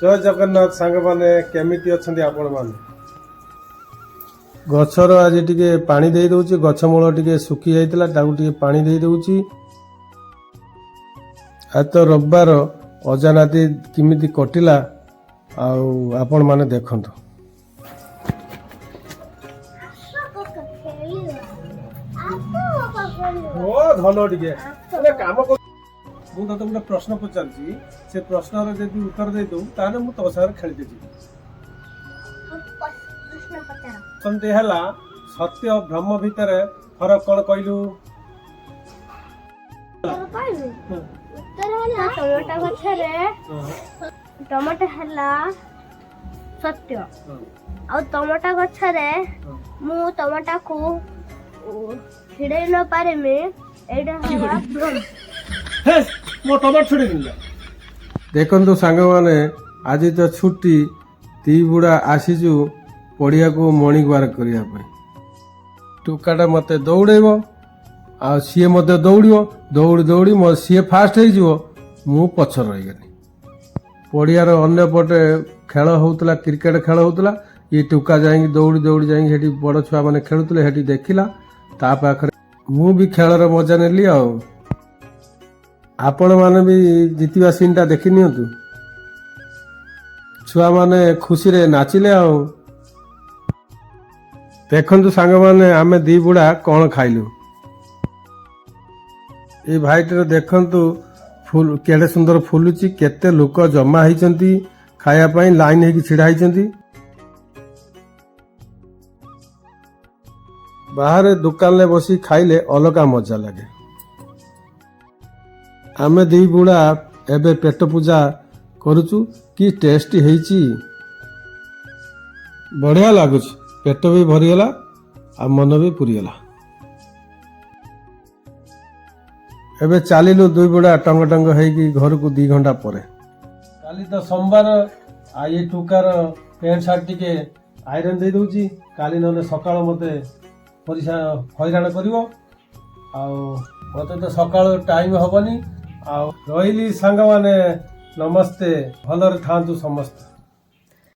जय जगन्नाथ सांग माने केमिति अछंती आपण माने गछर आज टिके पानी दे दउची गछ मूल टिके सुखी जाइतला ताकू टिके पानी दे दउची आज तो रविवार अजानाती किमिति कटिला आउ आपण माने देखंतु ओ धलो टिके अरे काम को मु तो गोटे प्रश्न पचारछि से प्रश्न रे जदि उत्तर दे दउ ताने मु तो सार खेल देछि संते हला सत्य भ्रम भितर फरक कोन कहलु उत्तर हला टमाटा गछरे टमाटा हला सत्य आ टमाटा गछरे मु टमाटा को छिड़े न पारे में एडा हला भ्रम हे मो टमाटो छुड़ी दिला देखंतु सांग माने आज तो छुट्टी ती बुढ़ा आसीजु पड़िया को मॉर्निंग वॉक करिया पई टुकाटा मते दौड़ेबो आ सीए मते दौड़ियो दौड़ी दौड़ी मो सीए फास्ट हे जिवो मु पछर रहि गनी पड़िया रो अन्य पटे खेल होउतला क्रिकेट खेल होउतला ये टुका जाई दौड़ी दौड़ी जाई हेटी बड़ छुआ माने खेलुतले हेटी देखिला ता पाखरे मु भी खेल रो मजा नेली आ आपण माने भी जीतिबा सीन टा देखि नियंतु छुआ माने खुशी रे नाचिले आ देखंतु सांग माने आमे दी बुढ़ा कौन खाइलु ए भाईटर देखंतु फूल केडे सुंदर फुलुची केते लोक जमा हिचंती खाया पई लाइन हेकी छिड़ा हिचंती बाहर दुकान ले बसी खाइले अलगा मजा लागे आमे दी बुढ़ा एबे पेट पूजा करूचु कि टेस्टी हेची बढ़िया लागुच पेट भी भरीगला आ मन भी पुरीगला एबे चालिलु दुई बुढ़ा टंग टंग हेकी घर को 2 घंटा परे काली तो सोमवार आ ये टुकार पैंट शर्ट टिके आयरन दे दउची काली नले सकाळ मते परिसा हैरान करिवो आ मते तो सकाळ टाइम हबनी आ रहिली सांग माने नमस्ते भलरे थांतु समस्त।